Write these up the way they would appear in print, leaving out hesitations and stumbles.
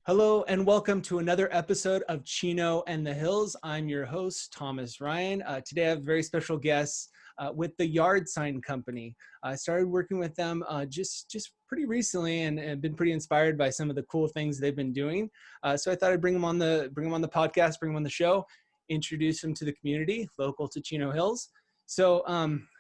Hello and welcome to another episode of Chino and the Hills. I'm your host, Thomas Ryan. Today I have a very special guest with the Yard Sign Company. I started working with them just pretty recently and been pretty inspired by some of the cool things they've been doing. So I thought I'd bring them on the podcast, bring them on the show, introduce them to the community local to Chino Hills. So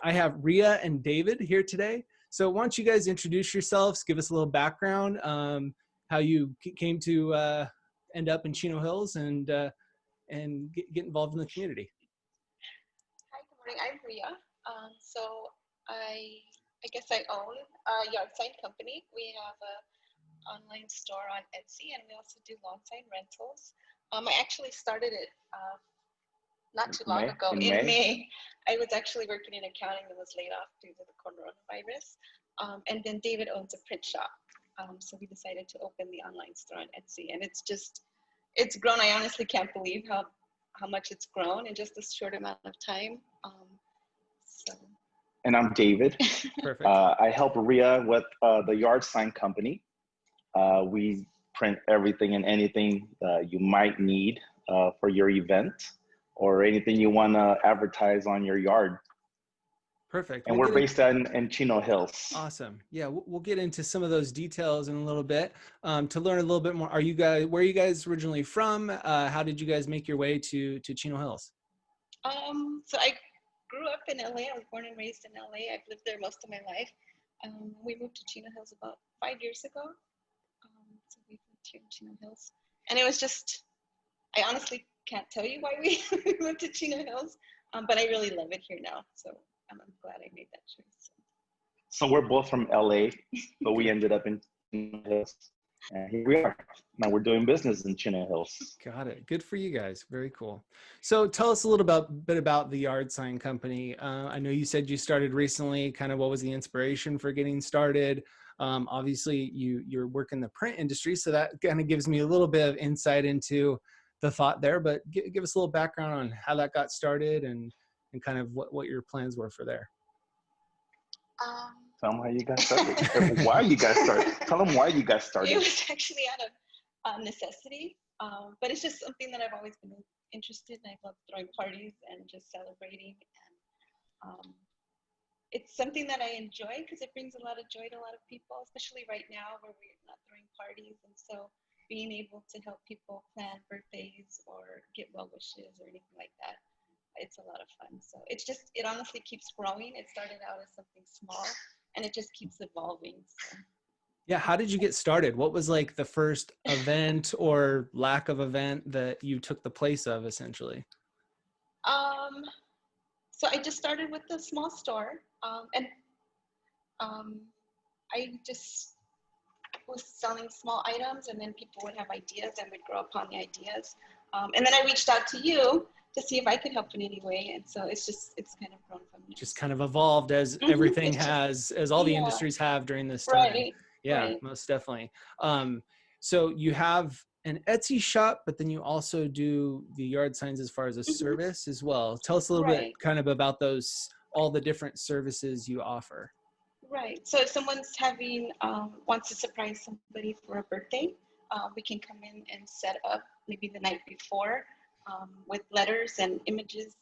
I have Rhea and David here today. So why don't you guys introduce yourselves, give us a little background, how you came to end up in Chino Hills and get involved in the community. Hi, good morning. I'm Rhea. So I guess I own a yard sign company. We have an online store on Etsy, and we also do lawn sign rentals. I actually started it not too long ago in May. I was actually working in accounting and was laid off due to the coronavirus. And then David owns a print shop. So we decided to open the online store on Etsy, and it's grown. I honestly can't believe how much it's grown in just a short amount of time. And I'm David. Perfect. I help Rhea with the Yard Sign Company. We print everything and anything you might need for your event or anything you want to advertise on your yard. Perfect. And we're based in Chino Hills. Awesome. Yeah, we'll get into some of those details in a little bit. To learn a little bit more, where are you guys originally from? How did you guys make your way to Chino Hills? So I grew up in LA. I was born and raised in LA. I've lived there most of my life. We moved to Chino Hills about 5 years ago. So we moved here in Chino Hills. And it was just, I honestly can't tell you why we moved to Chino Hills, but I really love it here now. So I'm glad I made that choice. So we're both from LA, but we ended up in Chino Hills. And here we are. Now we're doing business in Chino Hills. Got it. Good for you guys. Very cool. So tell us a little bit about the Yard Sign Company. I know you said you started recently. Kind of what was the inspiration for getting started? Obviously, you're working the print industry, so that kind of gives me a little bit of insight into the thought there. But give us a little background on how that got started and kind of what your plans were for there. Tell them how you got started. Why you got started. Tell them why you got started. It was actually out of necessity, but it's just something that I've always been interested in. I love throwing parties and just celebrating. And it's something that I enjoy because it brings a lot of joy to a lot of people, especially right now where we're not throwing parties. And so being able to help people plan birthdays or get well wishes or anything like that, it's a lot of fun. So it honestly keeps growing. It started out as something small and it just keeps evolving. So. Yeah. How did you get started? What was like the first event or lack of event that you took the place of essentially? So I just started with the small store and I just was selling small items and then people would have ideas and we'd grow upon the ideas. And then I reached out to you to see if I could help in any way. And so it's kind of grown from there. Just kind of evolved as everything has, as all the industries have during this time. Right. Yeah, right. Most definitely. So you have an Etsy shop, but then you also do the yard signs as far as a service as well. Tell us a little bit kind of about all the different services you offer. Right. So if someone's wants to surprise somebody for a birthday, we can come in and set up maybe the night before with letters and images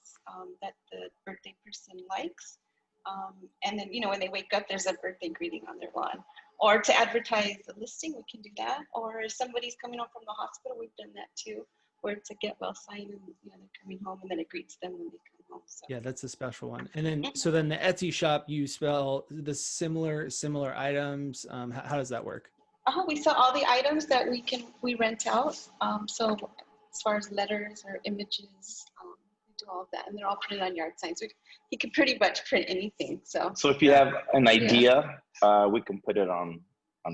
that the birthday person likes. And then, when they wake up, there's a birthday greeting on their lawn. Or to advertise a listing, we can do that. Or if somebody's coming home from the hospital, we've done that too, where it's a get well sign and they're coming home and then it greets them when they come home. So. Yeah, that's a special one. And then, so then the Etsy shop, you sell the similar items. How does that work? We sell all the items that we rent out. So as far as letters or images, we do all of that, and they're all printed on yard signs. You can pretty much print anything. So if you have an idea, we can put it on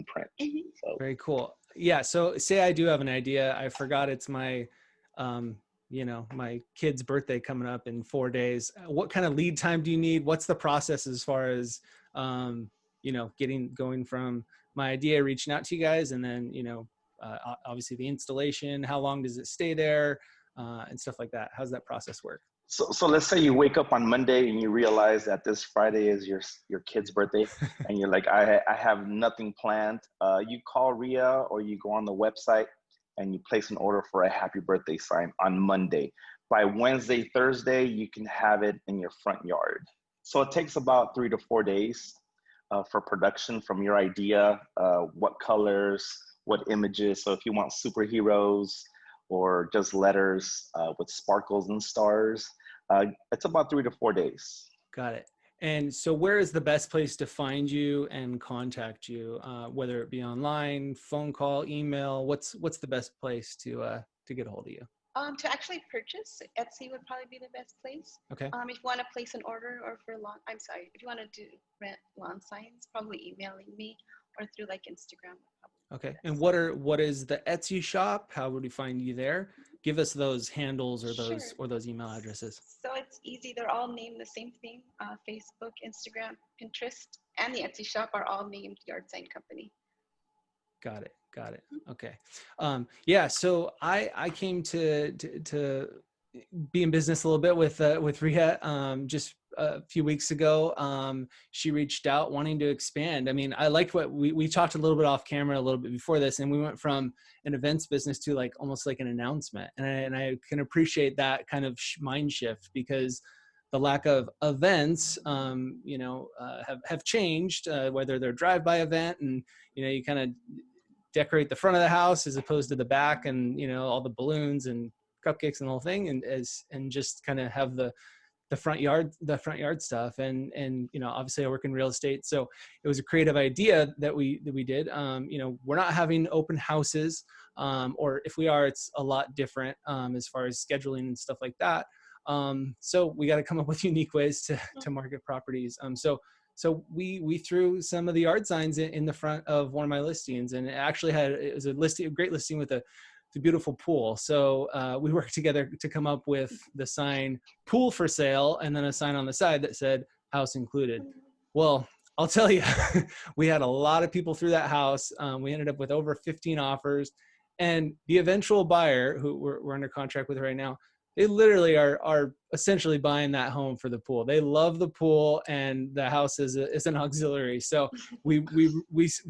print. So. Very cool. Yeah. So say I do have an idea. I forgot it's my, my kid's birthday coming up in 4 days. What kind of lead time do you need? What's the process as far as, going from my idea, reaching out to you guys, and then, obviously the installation, how long does it stay there, and stuff like that? How's that process work? So let's say you wake up on Monday and you realize that this Friday is your kid's birthday and you're like, I have nothing planned. You call Rhea or you go on the website and you place an order for a happy birthday sign on Monday. By Wednesday, Thursday, you can have it in your front yard. So it takes about 3 to 4 days for production from your idea, what colors, what images. So if you want superheroes or just letters with sparkles and stars, it's about 3 to 4 days. Got it. And so where is the best place to find you and contact you, whether it be online, phone call, email? What's the best place to get a hold of you? To actually purchase, Etsy would probably be the best place. Okay. If you want to place an order or for lawn, if you want to rent lawn signs, probably emailing me or through like Instagram. Okay. And what is the Etsy shop? How would we find you there? Give us those handles or those email addresses. So it's easy. They're all named the same thing. Facebook, Instagram, Pinterest, and the Etsy shop are all named Yard Sign Company. Got it. Okay. Yeah. So I came to be in business a little bit with Rhea just a few weeks ago. She reached out wanting to expand. I mean, I liked what we talked a little bit off camera a little bit before this, and we went from an events business to like almost like an announcement. And I can appreciate that kind of mind shift, because the lack of events, have changed, whether they're drive-by event and, you kind of decorate the front of the house as opposed to the back, and, all the balloons and cupcakes and the whole thing, and just kind of have the front yard stuff. And obviously I work in real estate, so it was a creative idea that we did. We're not having open houses, or if we are, it's a lot different as far as scheduling and stuff like that. So we got to come up with unique ways to market properties. So we threw some of the yard signs in the front of one of my listings, and it was a great listing with a beautiful pool. So we worked together to come up with the sign "pool for sale" and then a sign on the side that said "house included." Well, I'll tell you, we had a lot of people through that house. We ended up with over 15 offers, and the eventual buyer, who we're under contract with right now, they literally are essentially buying that home for the pool. They love the pool, and the house is an auxiliary. So we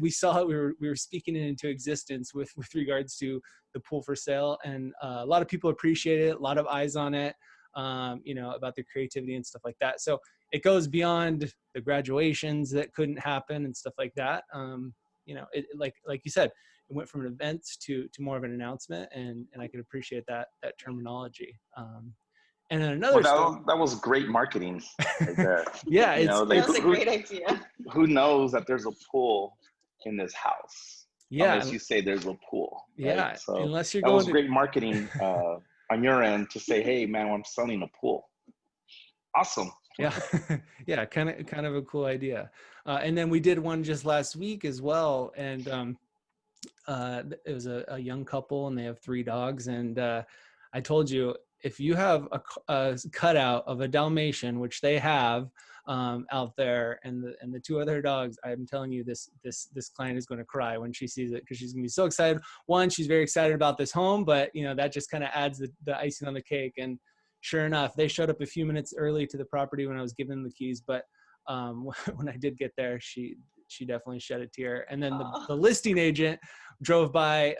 saw it. We were speaking it into existence with regards to the pool for sale, and a lot of people appreciate it. A lot of eyes on it, about the creativity and stuff like that. So it goes beyond the graduations that couldn't happen and stuff like that. Like you said, it went from an event to more of an announcement, and I could appreciate that terminology. And then another that was great marketing right there. Yeah, that was a great idea. Who knows that there's a pool in this house? Yeah, unless you say there's a pool. Right? Yeah, so unless you're that going was great marketing on your end to say, "Hey, man, I'm selling a pool." Awesome. Yeah, yeah, kind of a cool idea. And then we did one just last week as well, and it was a young couple, and they have 3 dogs. And I told you, if you have a cutout of a Dalmatian, which they have out there, and the 2 other dogs, I'm telling you, this client is going to cry when she sees it, because she's going to be so excited. One, she's very excited about this home, but that just kind of adds the icing on the cake. And sure enough, they showed up a few minutes early to the property when I was giving them the keys. But when I did get there, she definitely shed a tear. And then the listing agent drove by,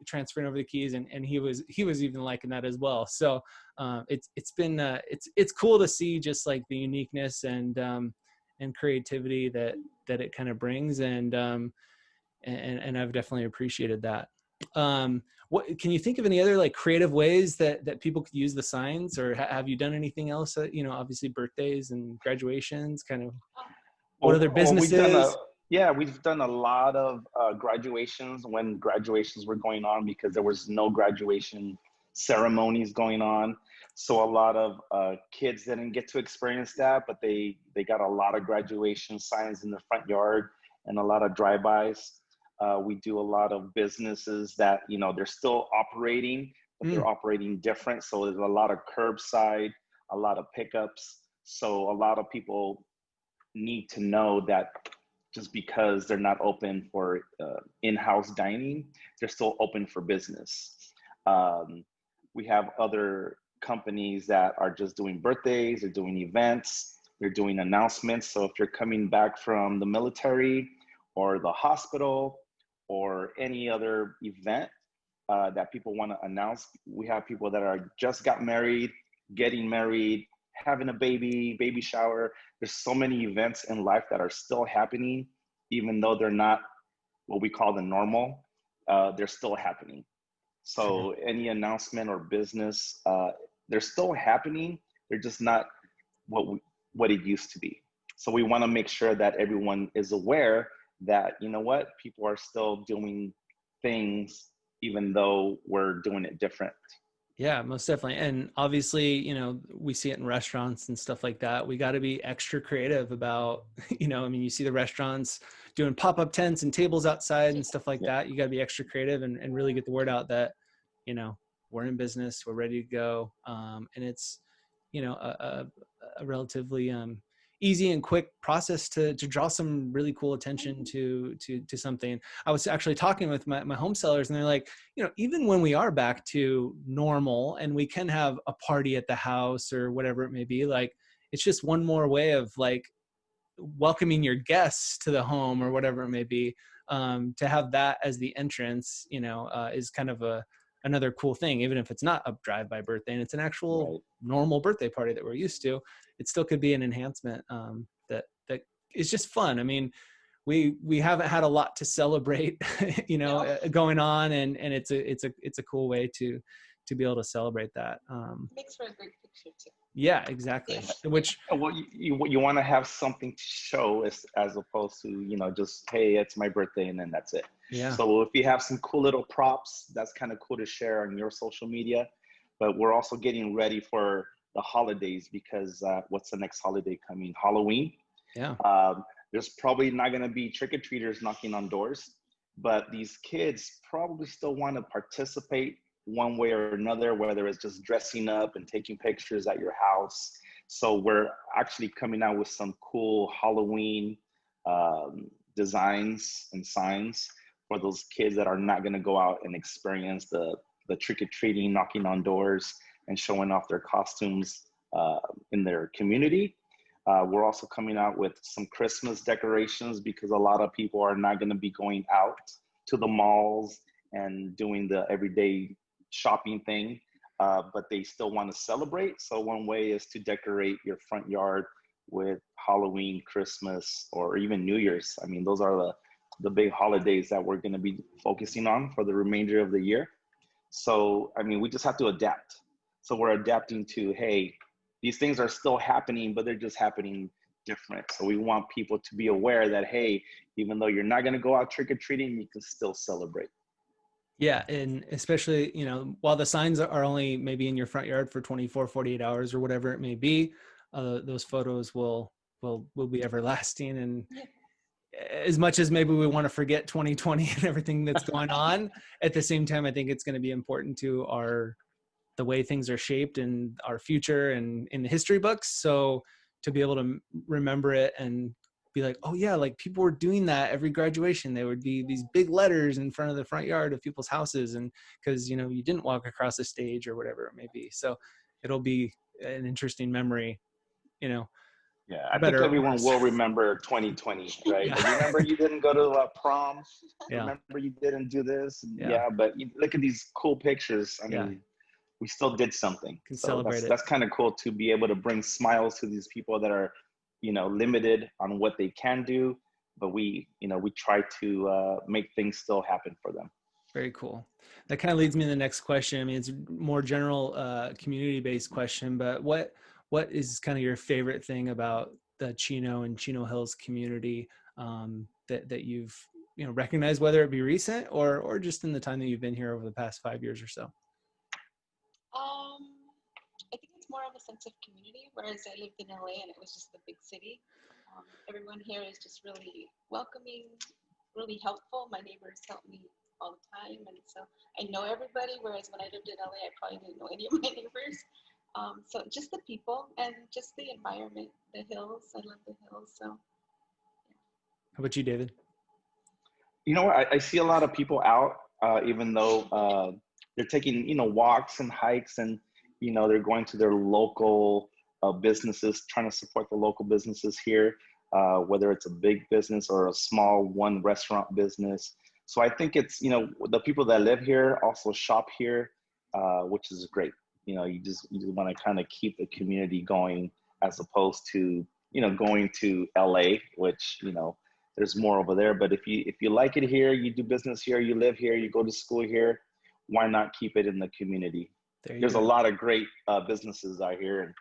transferring over the keys, and he was even liking that as well. So it's been it's cool to see just like the uniqueness and creativity that it kind of brings, and I've definitely appreciated that. What can you think of any other like creative ways that people could use the signs, or have you done anything else? Obviously birthdays and graduations, kind of. What other businesses? We've done a lot of graduations when graduations were going on, because there was no graduation ceremonies going on. So a lot of kids didn't get to experience that, but they got a lot of graduation signs in the front yard and a lot of drive-bys. We do a lot of businesses that, they're still operating, but they're operating different. So there's a lot of curbside, a lot of pickups. So a lot of people need to know that just because they're not open for in-house dining, they're still open for business. We have other companies that are just doing birthdays, they're doing events, they're doing announcements. So if you're coming back from the military or the hospital or any other event, that people want to announce. We have people that are just got married, getting married, having a baby shower. There's so many events in life that are still happening, even though they're not what we call the normal. They're still happening. Sure. So any announcement or business, they're still happening. They're just not what it used to be. So we want to make sure that everyone is aware that, you know what, people are still doing things even though we're doing it different. Yeah, most definitely. And obviously, we see it in restaurants and stuff like that. We got to be extra creative about, I mean, you see the restaurants doing pop-up tents and tables outside and stuff like Yeah. that. You got to be extra creative and really get the word out that, we're in business, we're ready to go. And it's, a relatively easy and quick process to draw some really cool attention to something. I was actually talking with my home sellers, and they're like, even when we are back to normal and we can have a party at the house or whatever it may be, like, it's just one more way of like welcoming your guests to the home or whatever it may be. To have that as the entrance, is kind of another cool thing. Even if it's not a drive-by birthday and it's an actual normal birthday party that we're used to, it still could be an enhancement that is just fun. I mean, we haven't had a lot to celebrate, going on, and it's a cool way to be able to celebrate that. Makes for a great picture too. Yeah, exactly. Yes. Which, Well, you want to have something to show as opposed to, just, hey, it's my birthday and then that's it. yeah, So if you have some cool little props, that's kind of cool to share on your social media. But we're also getting ready for the holidays because what's the next holiday coming? Halloween. yeah, There's probably not going to be trick-or-treaters knocking on doors, but these kids probably still want to participate one way or another, whether it's just dressing up and taking pictures at your house. So we're actually coming out with some cool Halloween designs and signs for those kids that are not going to go out and experience the trick-or-treating, knocking on doors and showing off their costumes in their community. We're also coming out with some Christmas decorations because a lot of people are not going to be going out to the malls and doing the everyday shopping thing, but they still want to celebrate. So one way is to decorate your front yard with Halloween, Christmas, or even New Year's. I mean, those are the big holidays that we're going to be focusing on for the remainder of the year. So, I mean, we just have to adapt. So we're adapting to, hey, these things are still happening, but they're just happening different. So we want people to be aware that, hey, even though you're not going to go out trick-or-treating, you can still celebrate. yeah. And especially, while the signs are only maybe in your front yard for 24, 48 hours or whatever it may be, those photos will be everlasting. And as much as maybe we want to forget 2020 and everything that's going on, at the same time, I think it's going to be important to the way things are shaped in our future and in the history books. So to be able to remember it and be like, oh yeah, like people were doing that every graduation. There would be these big letters in front of the front yard of people's houses, and because you didn't walk across a stage or whatever it may be. So it'll be an interesting memory. Yeah, I think everyone will remember 2020, right? Yeah. Like, remember you didn't go to prom. Yeah. Remember you didn't do this. Yeah. But you look at these cool pictures. I mean, we still did something. Can so celebrate that's kind of cool to be able to bring smiles to these people that are, limited on what they can do. But we try to make things still happen for them. Very cool. That kind of leads me to the next question. I mean, it's a more general community-based question, but what is kind of your favorite thing about the Chino and Chino Hills community that you've recognized, whether it be recent or just in the time that you've been here over the past 5 years or so? I think it's more of a sense of community, whereas I lived in LA and it was just a big city. Everyone here is just really welcoming, really helpful. My neighbors help me all the time, and so I know everybody, whereas when I lived in LA, I probably didn't know any of my neighbors. So just the people and just the environment, the hills. I love the hills. So yeah. How about you, David? I see a lot of people out, even though they're taking, walks and hikes, and, they're going to their local businesses, trying to support the local businesses here, whether it's a big business or a small one restaurant business. So I think it's, you know, the people that live here also shop here, which is great. You know, you just want to kind of keep the community going, as opposed to, you know, going to LA, which, you know, there's more over there. But if you like it here, you do business here, you live here, you go to school here, why not keep it in the community? There's a lot of great businesses out here, and,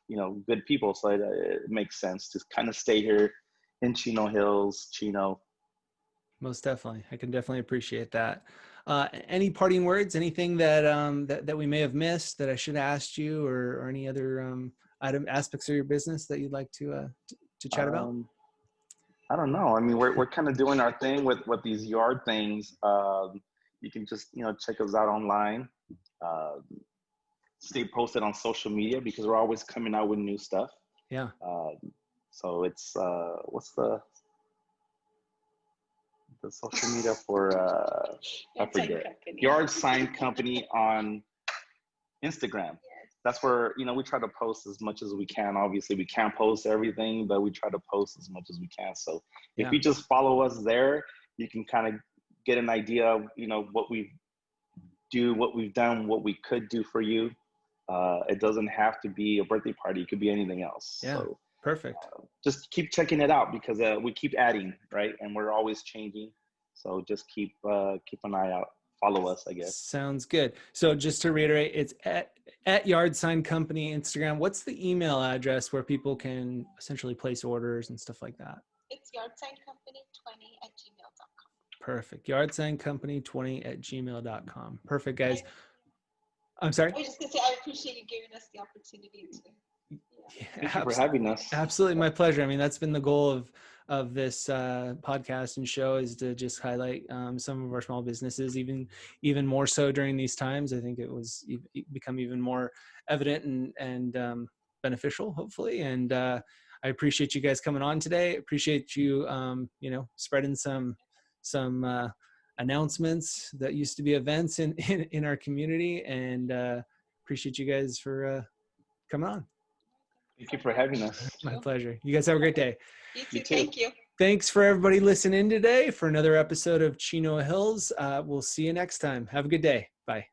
you know, good people. So it makes sense to kind of stay here in Chino Hills, Chino. Most definitely. I can definitely appreciate that. Any parting words, anything that, that we may have missed that I should have asked you, or any other aspects of your business that you'd like to chat about? I don't know. I mean, we're kind of doing our thing with these yard things. You can just, you know, check us out online. Stay posted on social media, because we're always coming out with new stuff. Yeah. So it's what's the social media for I forget. Yard Sign Company on Instagram. That's where, you know, we try to post as much as we can. Obviously, we can't post everything, but we try to post as much as we can. So if you just follow us there, you can kind of get an idea of, you know, what we do, what we've done, what we could do for you. It doesn't have to be a birthday party. It could be anything else. Yeah, so perfect. Just keep checking it out, because we keep adding, right? And we're always changing. So just keep an eye out. Follow us, I guess. Sounds good. So just to reiterate, it's at Yard Sign Company Instagram. What's the email address where people can essentially place orders and stuff like that? It's yardsigncompany20@gmail.com. Perfect. Yardsigncompany20@gmail.com. Perfect, guys. I'm sorry? I was just going to say, I appreciate you giving us the opportunity to. Thank you for having us. Absolutely, my pleasure. I mean, that's been the goal of this podcast and show, is to just highlight some of our small businesses, even more so during these times. I think it was become even more evident and beneficial, hopefully. And I appreciate you guys coming on today. Appreciate you, you know, spreading some announcements that used to be events in our community, and appreciate you guys for coming on. Thank you for having us. My pleasure. You guys have a great day. You too. Thank you. Thanks for everybody listening in today for another episode of Chino Hills. We'll see you next time. Have a good day. Bye.